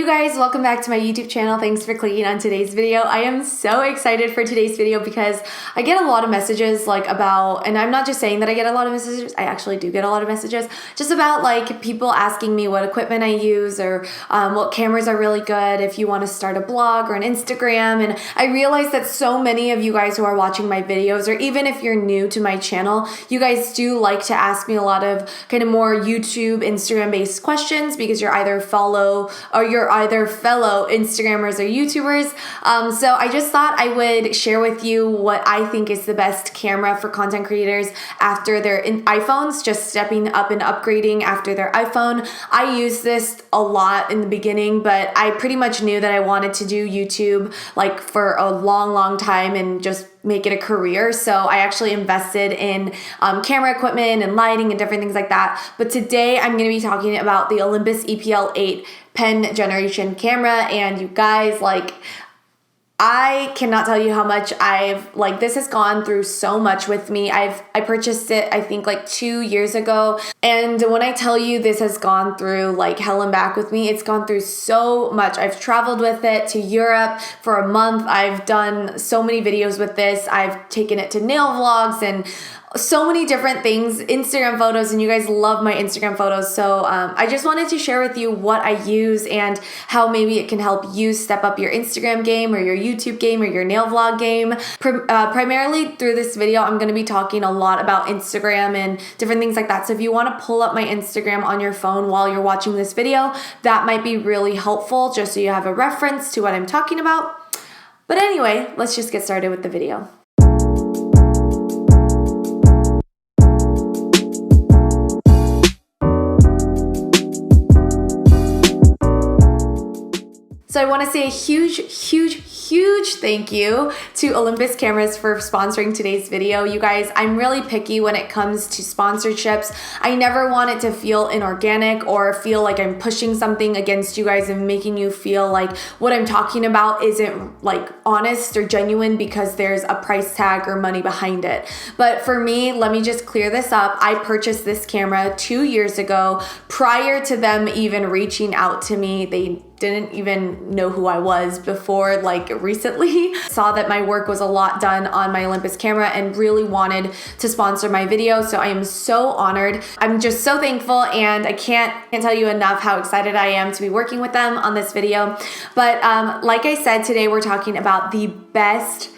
you guys, welcome back to my YouTube channel. Thanks for clicking on today's video. I am so excited for today's video because I get a lot of messages like about, and I'm not just saying that I get a lot of messages, I actually do get a lot of messages just about like people asking me what equipment I use or what cameras are really good if you want to start a blog or an Instagram. And I realize that so many of you guys who are watching my videos, or even if you're new to my channel, you guys do like to ask me a lot of kind of more YouTube, Instagram based questions because you're either fellow Instagrammers or YouTubers. So I just thought I would share with you what I think is the best camera for content creators after their iPhones, just stepping up and upgrading after their iPhone. I used this a lot in the beginning, but I pretty much knew that I wanted to do YouTube like for a long time and just make it a career. So I actually invested in camera equipment and lighting and different things like that. But today I'm going to be talking about the Olympus EPL8 pen generation camera. And you guys, like, I cannot tell you how much this has gone through so much with me. I purchased it, I think like 2 years ago. And when I tell you this has gone through like hell and back with me, it's gone through so much. I've traveled with it to Europe for a month. I've done so many videos with this. I've taken it to nail vlogs and so many different things, Instagram photos, and you guys love my Instagram photos. So I just wanted to share with you what I use and how maybe it can help you step up your Instagram game or your YouTube game or your nail vlog game. Primarily through this video, I'm going to be talking a lot about Instagram and different things like that. So if you want to pull up my Instagram on your phone while you're watching this video, that might be really helpful just so you have a reference to what I'm talking about. But anyway, let's just get started with the video. So I want to say a huge thank you to Olympus Cameras for sponsoring today's video. You guys, I'm really picky when it comes to sponsorships. I never want it to feel inorganic or feel like I'm pushing something against you guys and making you feel like what I'm talking about isn't like honest or genuine because there's a price tag or money behind it. But for me, let me just clear this up. I purchased this camera 2 years ago prior to them even reaching out to me. They didn't even know who I was before, like recently. Saw that my work was a lot done on my Olympus camera and really wanted to sponsor my video. So I am so honored. I'm just so thankful, and I can't tell you enough how excited I am to be working with them on this video. But like I said, today we're talking about the best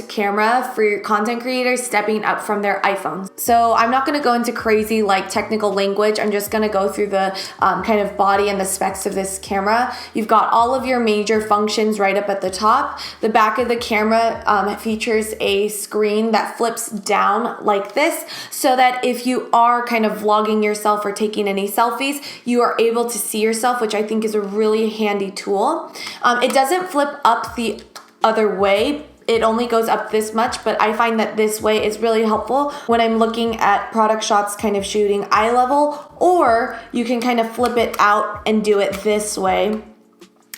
camera for your content creators stepping up from their iPhones. So I'm not going to go into crazy like technical language. I'm just going to go through the kind of body and the specs of this camera. You've got all of your major functions right up at the top. The back of the camera features a screen that flips down like this so that if you are kind of vlogging yourself or taking any selfies, you are able to see yourself, which I think is a really handy tool. It doesn't flip up the other way. It only goes up this much, but I find that this way is really helpful when I'm looking at product shots kind of shooting eye level, or you can kind of flip it out and do it this way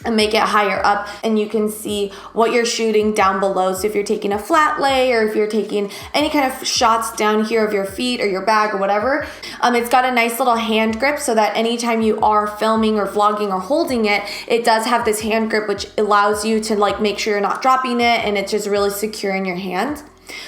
and make it higher up, and you can see what you're shooting down below. So if you're taking a flat lay or if you're taking any kind of shots down here of your feet or your bag or whatever, it's got a nice little hand grip so that anytime you are filming or vlogging or holding it, it does have this hand grip which allows you to like make sure you're not dropping it, and it's just really secure in your hand.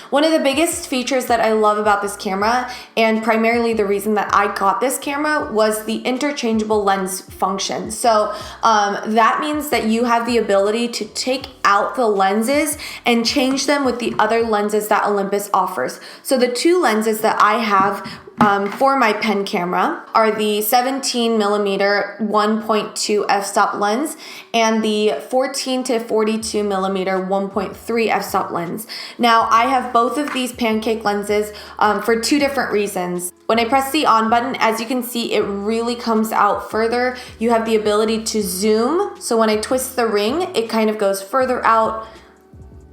One of the biggest features that I love about this camera, and primarily the reason that I got this camera, was the interchangeable lens function. So that means that you have the ability to take out the lenses and change them with the other lenses that Olympus offers. So the two lenses that I have for my pen camera are the 17mm 1.2 f-stop lens and the 14 to 42mm 1.3 f-stop lens. Now I have both of these pancake lenses for two different reasons. When I press the on button, as you can see, it really comes out further. You have the ability to zoom. So when I twist the ring, it kind of goes further out,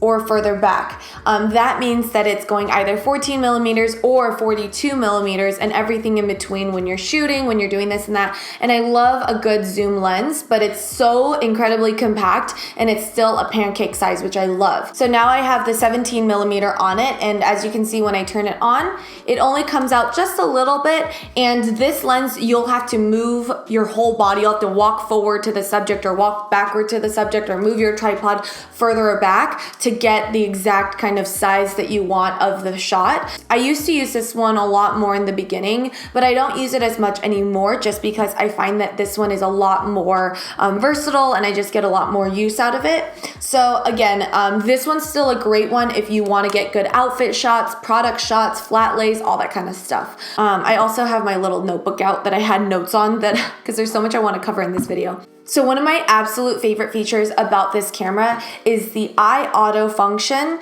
or further back. That means that it's going either 14 millimeters or 42 millimeters and everything in between when you're shooting, when you're doing this and that. And I love a good zoom lens, but it's so incredibly compact and it's still a pancake size, which I love. So now I have the 17 millimeter on it, and as you can see when I turn it on, it only comes out just a little bit. And this lens, you'll have to move your whole body. You'll have to walk forward to the subject or walk backward to the subject or move your tripod further back to get the exact kind of size that you want of the shot. I used to use this one a lot more in the beginning, but I don't use it as much anymore just because I find that this one is a lot more versatile and I just get a lot more use out of it. So again, this one's still a great one if you want to get good outfit shots, product shots, flat lays, all that kind of stuff. I also have my little notebook out that I had notes on that because there's so much I want to cover in this video. So one of my absolute favorite features about this camera is the eye auto function.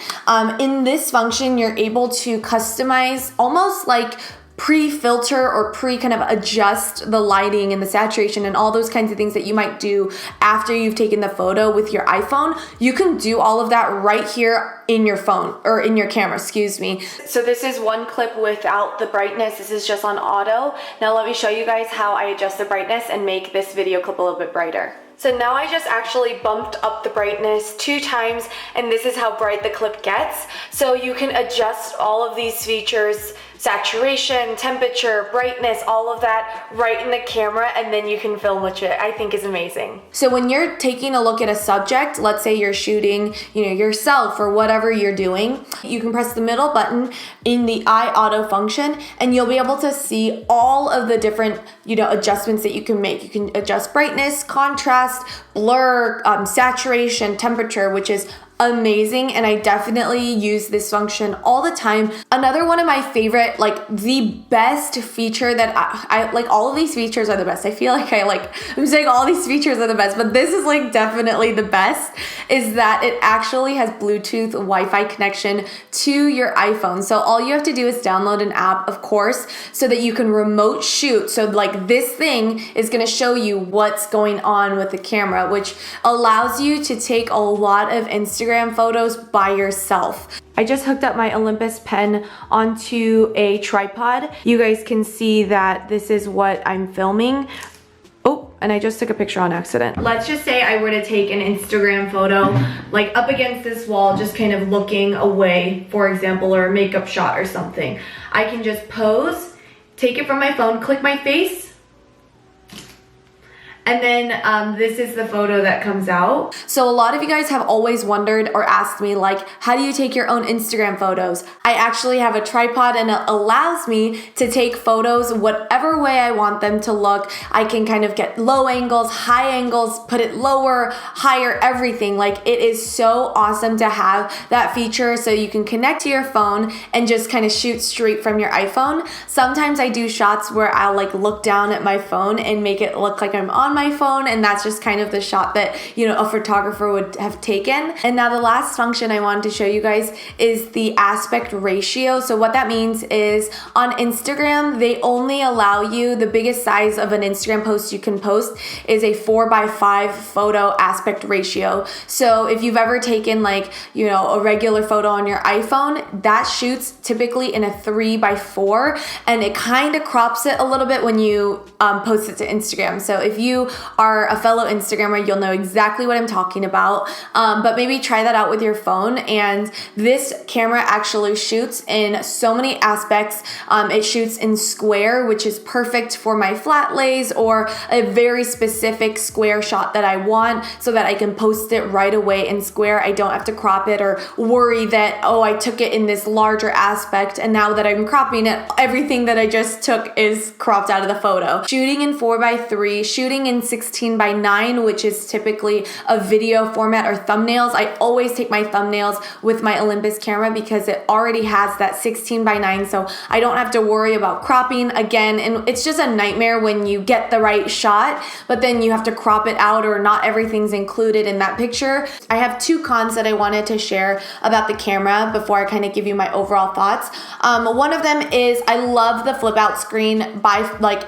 In this function, you're able to customize almost like pre-filter or kind of adjust the lighting and the saturation and all those kinds of things that you might do after you've taken the photo with your iPhone. You can do all of that right here in your phone or in your camera, excuse me. So this is one clip without the brightness. This is just on auto. Now let me show you guys how I adjust the brightness and make this video clip a little bit brighter. So now I just actually bumped up the brightness 2 times, and this is how bright the clip gets. So you can adjust all of these features, saturation, temperature, brightness, all of that right in the camera, and then you can film with it. I think is amazing. So when you're taking a look at a subject, let's say you're shooting, yourself or whatever you're doing, you can press the middle button in the eye auto function, and you'll be able to see all of the different, adjustments that you can make. You can adjust brightness, contrast, blur, saturation, temperature, which is amazing, and I definitely use this function all the time. Another one of my favorite, the best feature that I like, all of these features are the best. I feel like I'm saying all these features are the best, but this is definitely the best, is that it actually has Bluetooth Wi-Fi connection to your iPhone. So all you have to do is download an app, of course, so that you can remote shoot. So this thing is gonna show you what's going on with the camera, which allows you to take a lot of Instagram photos by yourself. I just hooked up my Olympus pen onto a tripod. You guys can see that this is what I'm filming. Oh, and I just took a picture on accident. Let's just say I were to take an Instagram photo, up against this wall, just kind of looking away, for example, or a makeup shot or something. I can just pose, take it from my phone, click my face, and then this is the photo that comes out. So a lot of you guys have always wondered or asked me, how do you take your own Instagram photos? I actually have a tripod, and it allows me to take photos whatever way I want them to look. I can kind of get low angles, high angles, put it lower, higher, everything. It is so awesome to have that feature, so you can connect to your phone and just kind of shoot straight from your iPhone. Sometimes I do shots where I'll look down at my phone and make it look like I'm on my phone, and that's just kind of the shot that a photographer would have taken. And now the last function I wanted to show you guys is the aspect ratio. So what that means is on Instagram, they only allow you, the biggest size of an Instagram post you can post is a 4:5 photo aspect ratio. So if you've ever taken a regular photo on your iPhone, that shoots typically in a 3:4, and it kind of crops it a little bit when you post it to Instagram. So if you are a fellow Instagrammer, you'll know exactly what I'm talking about, but maybe try that out with your phone. And this camera actually shoots in so many aspects. It shoots in square, which is perfect for my flat lays or a very specific square shot that I want, so that I can post it right away in square. I don't have to crop it or worry that, oh, I took it in this larger aspect, and now that I'm cropping it, everything that I just took is cropped out of the photo. Shooting in 4:3, shooting in 16:9, which is typically a video format, or thumbnails. I always take my thumbnails with my Olympus camera because it already has that 16:9, so I don't have to worry about cropping again. And it's just a nightmare when you get the right shot, but then you have to crop it out, or not everything's included in that picture. I have 2 cons that I wanted to share about the camera before I kind of give you my overall thoughts. One of them is I love the flip out screen.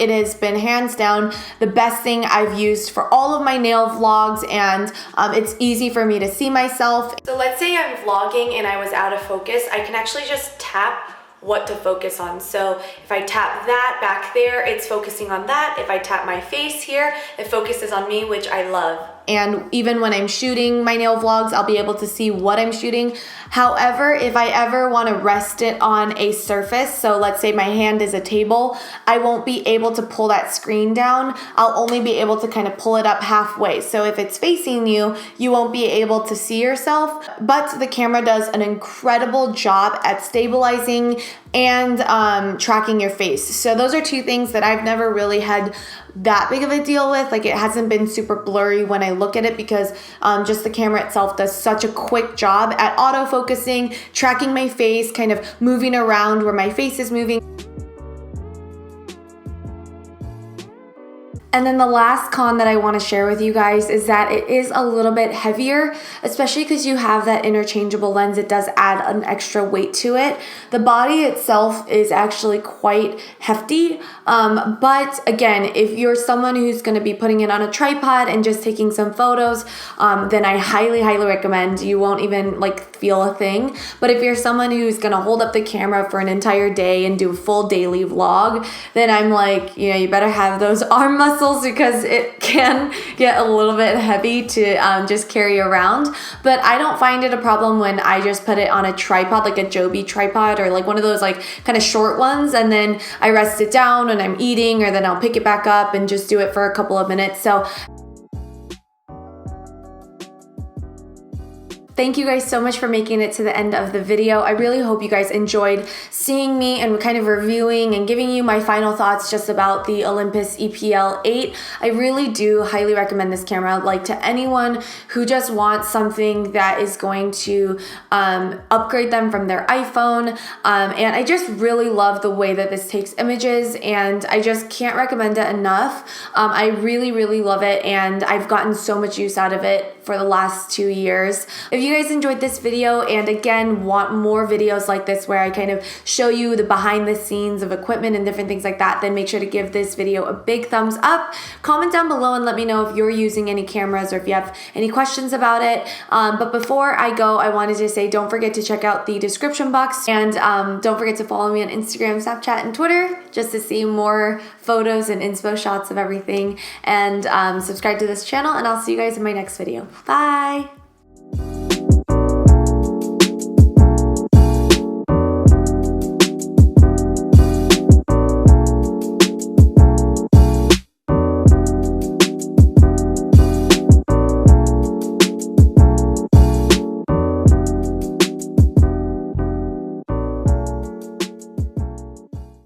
It has been hands down the best thing I've used for all of my nail vlogs, and it's easy for me to see myself. So let's say I'm vlogging and I was out of focus, I can actually just tap what to focus on. So if I tap that back there, it's focusing on that. If I tap my face here, it focuses on me, which I love. And even when I'm shooting my nail vlogs, I'll be able to see what I'm shooting. However, if I ever want to rest it on a surface, so let's say my hand is a table, I won't be able to pull that screen down. I'll only be able to kind of pull it up halfway. So if it's facing you, you won't be able to see yourself. But the camera does an incredible job at stabilizing and tracking your face. So those are two things that I've never really had that big of a deal with. Like, it hasn't been super blurry when I look at it, because just the camera itself does such a quick job at autofocusing, tracking my face, kind of moving around where my face is moving. And then the last con that I want to share with you guys is that it is a little bit heavier, especially because you have that interchangeable lens. It does add an extra weight to it. The body itself is actually quite hefty. But again, if you're someone who's going to be putting it on a tripod and just taking some photos, then I highly, highly recommend. You won't even like feel a thing. But if you're someone who's going to hold up the camera for an entire day and do a full daily vlog, then I'm like, you better have those arm muscles, because it can get a little bit heavy to just carry around. But I don't find it a problem when I just put it on a tripod, like a Joby tripod, or like one of those like kind of short ones, and then I rest it down when I'm eating, or then I'll pick it back up and just do it for a couple of minutes. So thank you guys so much for making it to the end of the video. I really hope you guys enjoyed seeing me and kind of reviewing and giving you my final thoughts just about the Olympus EPL 8. I really do highly recommend this camera, like, to anyone who just wants something that is going to upgrade them from their iPhone. And I just really love the way that this takes images, and I just can't recommend it enough. I really, really love it, and I've gotten so much use out of it for the last 2 years. If you guys enjoyed this video and again want more videos like this where I kind of show you the behind the scenes of equipment and different things like that, then make sure to give this video a big thumbs up. Comment down below and let me know if you're using any cameras or if you have any questions about it. But before I go, I wanted to say don't forget to check out the description box, and don't forget to follow me on Instagram, Snapchat, and Twitter just to see more photos and inspo shots of everything, and subscribe to this channel, and I'll see you guys in my next video. Bye!